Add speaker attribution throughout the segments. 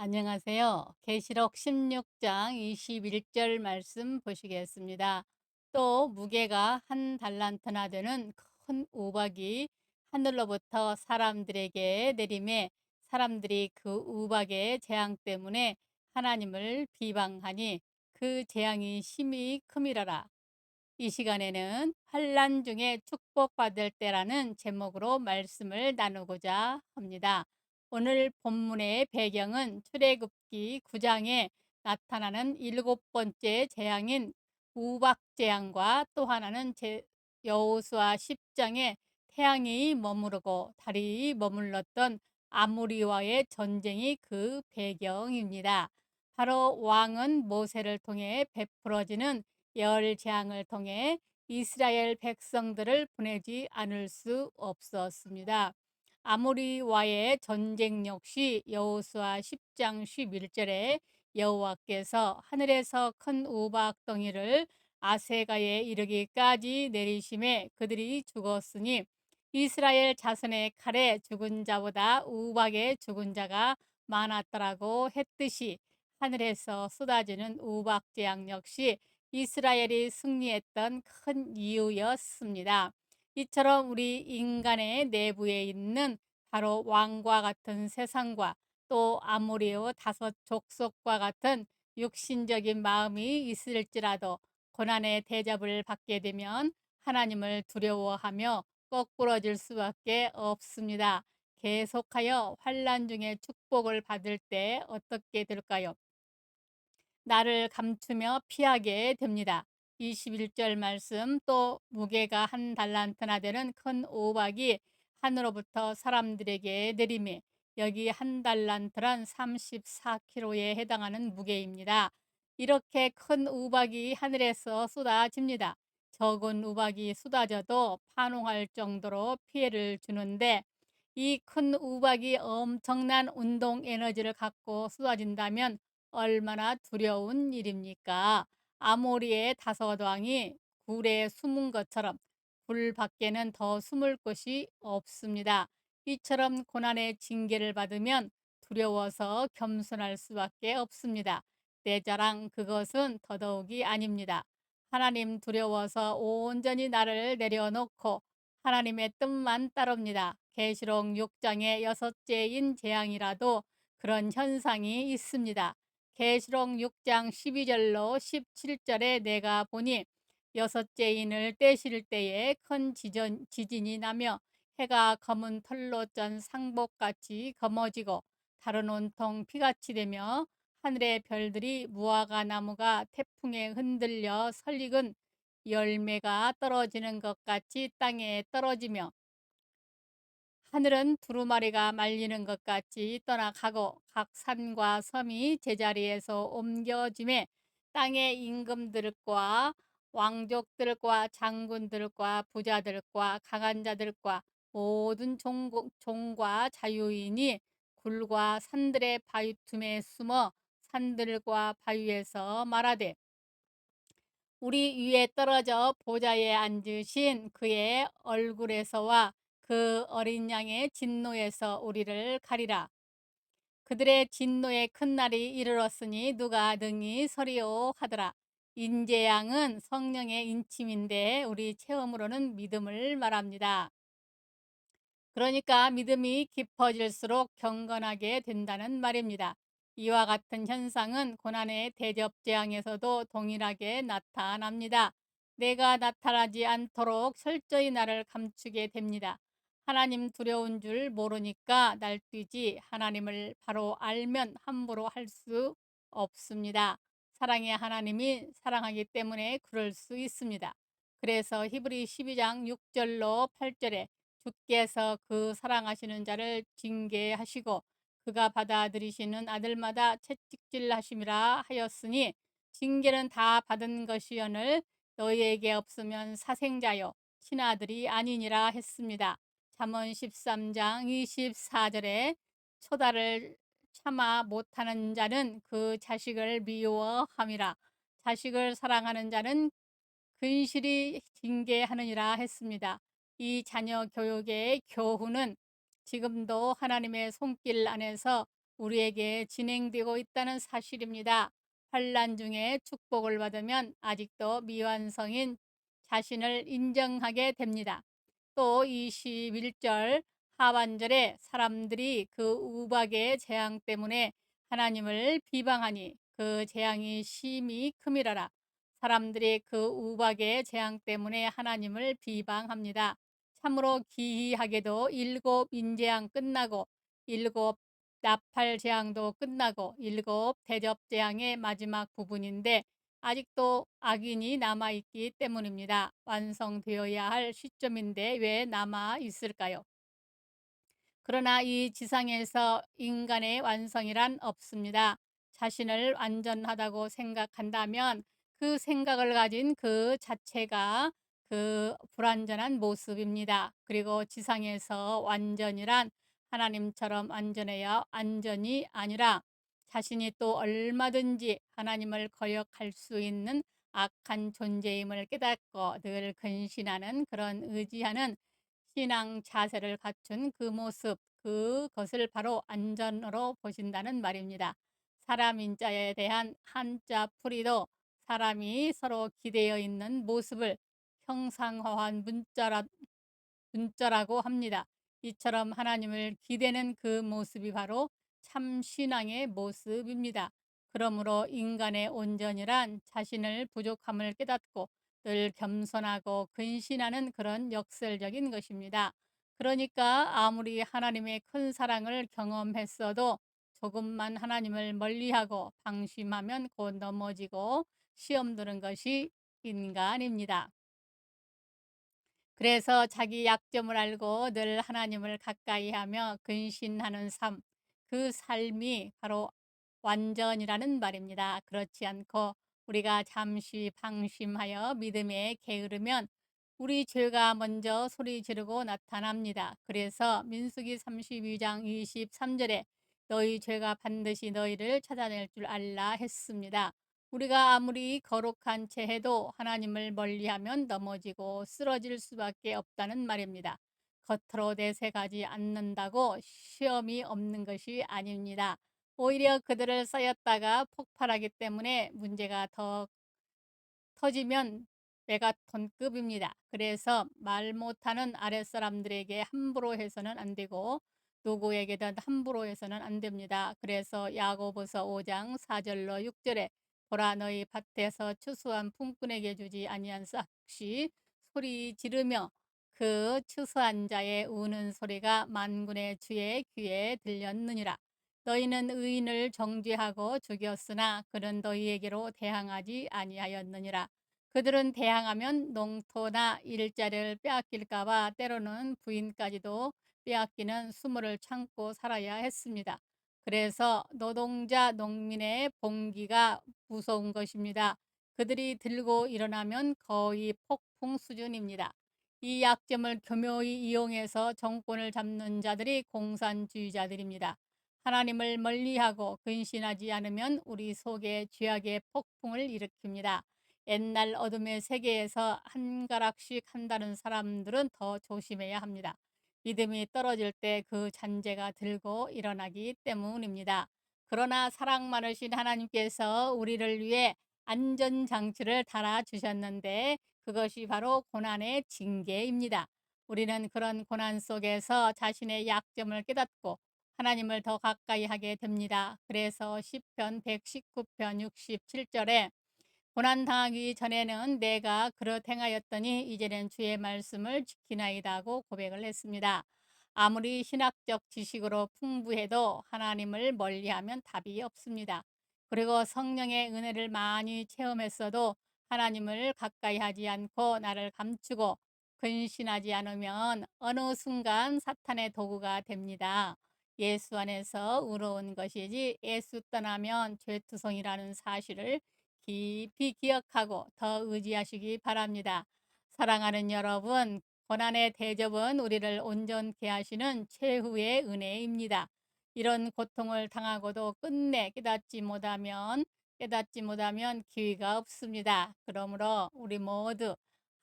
Speaker 1: 안녕하세요. 계시록 16장 21절 말씀 보시겠습니다. 또 무게가 한 달란트나 되는 큰 우박이 하늘로부터 사람들에게 내림에 사람들이 그 우박의 재앙 때문에 하나님을 비방하니 그 재앙이 심히 크미러라. 이 시간에는 환난 중에 축복받을 때라는 제목으로 말씀을 나누고자 합니다. 오늘 본문의 배경은 출애굽기 9장에 나타나는 일곱 번째 재앙인 우박 재앙과 또 하나는 여호수아 10장에 태양이 머무르고 달이 머물렀던 아모리와의 전쟁이 그 배경입니다. 바로 왕은 모세를 통해 베풀어지는 열 재앙을 통해 이스라엘 백성들을 보내지 않을 수 없었습니다. 아모리와의 전쟁 역시 여호수아 10장 11절에 여호와께서 하늘에서 큰 우박덩이를 아세가에 이르기까지 내리심에 그들이 죽었으니 이스라엘 자손의 칼에 죽은 자보다 우박에 죽은 자가 많았더라고 했듯이 하늘에서 쏟아지는 우박재앙 역시 이스라엘이 승리했던 큰 이유였습니다. 이처럼 우리 인간의 내부에 있는 바로 왕과 같은 세상과 또 아모리오 다섯 족속과 같은 육신적인 마음이 있을지라도 고난의 대접을 받게 되면 하나님을 두려워하며 거꾸러질 수밖에 없습니다. 계속하여 환난 중에 축복을 받을 때 어떻게 될까요? 나를 감추며 피하게 됩니다. 21절 말씀 또 무게가 한 달란트나 되는 큰 우박이 하늘로부터 사람들에게 내림에 여기 한 달란트란 34kg에 해당하는 무게입니다. 이렇게 큰 우박이 하늘에서 쏟아집니다. 적은 우박이 쏟아져도 파농할 정도로 피해를 주는데 이 큰 우박이 엄청난 운동 에너지를 갖고 쏟아진다면 얼마나 두려운 일입니까? 아모리의 다섯 왕이 굴에 숨은 것처럼 굴 밖에는 더 숨을 곳이 없습니다. 이처럼 고난의 징계를 받으면 두려워서 겸손할 수밖에 없습니다. 내 자랑 그것은 더더욱이 아닙니다. 하나님 두려워서 온전히 나를 내려놓고 하나님의 뜻만 따릅니다. 계시록 6장의 여섯째인 재앙이라도 그런 현상이 있습니다. 계시록 6장 12절로 17절에 내가 보니 여섯째 인을 떼실 때에 큰 지진이 나며 해가 검은 털로 짠 상복같이 검어지고 달은 온통 피같이 되며 하늘의 별들이 무화과 나무가 태풍에 흔들려 설익은 열매가 떨어지는 것 같이 땅에 떨어지며 하늘은 두루마리가 말리는 것 같이 떠나가고 각 산과 섬이 제자리에서 옮겨짐에 땅의 임금들과 왕족들과 장군들과 부자들과 강한 자들과 모든 종과 자유인이 굴과 산들의 바위 틈에 숨어 산들과 바위에서 말하되 우리 위에 떨어져 보좌에 앉으신 그의 얼굴에서와 그 어린 양의 진노에서 우리를 가리라. 그들의 진노의 큰 날이 이르렀으니 누가 능히 서리오 하더라. 인재양은 성령의 인침인데 우리 체험으로는 믿음을 말합니다. 그러니까 믿음이 깊어질수록 경건하게 된다는 말입니다. 이와 같은 현상은 고난의 대접 재앙에서도 동일하게 나타납니다. 내가 나타나지 않도록 철저히 나를 감추게 됩니다. 하나님 두려운 줄 모르니까 날뛰지 하나님을 바로 알면 함부로 할 수 없습니다. 사랑의 하나님이 사랑하기 때문에 그럴 수 있습니다. 그래서 히브리 12장 6절로 8절에 주께서 그 사랑하시는 자를 징계하시고 그가 받아들이시는 아들마다 채찍질하심이라 하였으니 징계는 다 받은 것이오늘 너희에게 없으면 사생자요 친아들이 아니니라 했습니다. 잠언 13장 24절에 초다를 참아 못하는 자는 그 자식을 미워함이라. 자식을 사랑하는 자는 근실이 징계하느니라 했습니다. 이 자녀 교육의 교훈은 지금도 하나님의 손길 안에서 우리에게 진행되고 있다는 사실입니다. 환란 중에 축복을 받으면 아직도 미완성인 자신을 인정하게 됩니다. 또 21절 하반절에 사람들이 그 우박의 재앙 때문에 하나님을 비방하니 그 재앙이 심히 크미러라. 사람들이 그 우박의 재앙 때문에 하나님을 비방합니다. 참으로 기이하게도 일곱 인재앙 끝나고 일곱 나팔 재앙도 끝나고 일곱 대접 재앙의 마지막 부분인데 아직도 악인이 남아있기 때문입니다. 완성되어야 할 시점인데 왜 남아있을까요? 그러나 이 지상에서 인간의 완성이란 없습니다. 자신을 완전하다고 생각한다면 그 생각을 가진 그 자체가 그 불완전한 모습입니다. 그리고 지상에서 완전이란 하나님처럼 완전해야 완전이 아니라 자신이 또 얼마든지 하나님을 거역할 수 있는 악한 존재임을 깨닫고 늘 근신하는 그런 의지하는 신앙 자세를 갖춘 그 모습, 그것을 바로 안전으로 보신다는 말입니다. 사람 인자에 대한 한자 풀이도 사람이 서로 기대어 있는 모습을 형상화한 문자라고 합니다. 이처럼 하나님을 기대는 그 모습이 바로 참 신앙의 모습입니다. 그러므로 인간의 온전이란 자신을 부족함을 깨닫고 늘 겸손하고 근신하는 그런 역설적인 것입니다. 그러니까 아무리 하나님의 큰 사랑을 경험했어도 조금만 하나님을 멀리하고 방심하면 곧 넘어지고 시험 드는 것이 인간입니다. 그래서 자기 약점을 알고 늘 하나님을 가까이 하며 근신하는 삶, 그 삶이 바로 완전이라는 말입니다. 그렇지 않고 우리가 잠시 방심하여 믿음에 게으르면 우리 죄가 먼저 소리 지르고 나타납니다. 그래서 민수기 32장 23절에 너희 죄가 반드시 너희를 찾아낼 줄 알라 했습니다. 우리가 아무리 거룩한 채 해도 하나님을 멀리하면 넘어지고 쓰러질 수밖에 없다는 말입니다. 겉으로 내색하지 않는다고 시험이 없는 것이 아닙니다. 오히려 그들을 쌓였다가 폭발하기 때문에 문제가 더 터지면 메가톤급입니다. 그래서 말 못하는 아랫사람들에게 함부로 해서는 안 되고 누구에게든 함부로 해서는 안 됩니다. 그래서 야고보서 5장 4절로 6절에 보라 너희 밭에서 추수한 품꾼에게 주지 아니한 싹시 소리 지르며 그 추수한 자의 우는 소리가 만군의 주의 귀에 들렸느니라. 너희는 의인을 정죄하고 죽였으나 그는 너희에게로 대항하지 아니하였느니라. 그들은 대항하면 농토나 일자리를 빼앗길까 봐 때로는 부인까지도 빼앗기는 수모를 참고 살아야 했습니다. 그래서 노동자 농민의 봉기가 무서운 것입니다. 그들이 들고 일어나면 거의 폭풍 수준입니다. 이 약점을 교묘히 이용해서 정권을 잡는 자들이 공산주의자들입니다. 하나님을 멀리하고 근신하지 않으면 우리 속에 죄악의 폭풍을 일으킵니다. 옛날 어둠의 세계에서 한 가락씩 한다는 사람들은 더 조심해야 합니다. 믿음이 떨어질 때 그 잔재가 들고 일어나기 때문입니다. 그러나 사랑 많으신 하나님께서 우리를 위해 안전장치를 달아주셨는데 그것이 바로 고난의 징계입니다. 우리는 그런 고난 속에서 자신의 약점을 깨닫고 하나님을 더 가까이 하게 됩니다. 그래서 시편 119편 67절에 고난당하기 전에는 내가 그릇 행하였더니 이제는 주의 말씀을 지키나이다고 고백을 했습니다. 아무리 신학적 지식으로 풍부해도 하나님을 멀리하면 답이 없습니다. 그리고 성령의 은혜를 많이 체험했어도 하나님을 가까이 하지 않고 나를 감추고 근신하지 않으면 어느 순간 사탄의 도구가 됩니다. 예수 안에서 의로운 것이지 예수 떠나면 죄투성이라는 사실을 깊이 기억하고 더 의지하시기 바랍니다. 사랑하는 여러분, 고난의 대접은 우리를 온전케 하시는 최후의 은혜입니다. 이런 고통을 당하고도 끝내 깨닫지 못하면 기회가 없습니다. 그러므로 우리 모두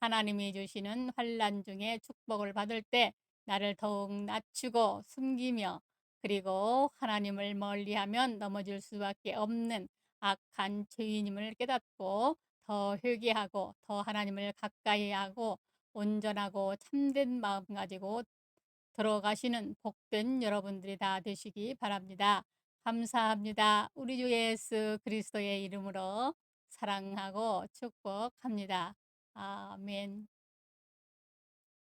Speaker 1: 하나님이 주시는 환난 중에 축복을 받을 때 나를 더욱 낮추고 숨기며 그리고 하나님을 멀리하면 넘어질 수밖에 없는 악한 죄인임을 깨닫고 더 회개하고 더 하나님을 가까이 하고 온전하고 참된 마음 가지고 들어가시는 복된 여러분들이 다 되시기 바랍니다. 감사합니다. 우리 주 예수 그리스도의 이름으로 사랑하고 축복합니다. 아멘.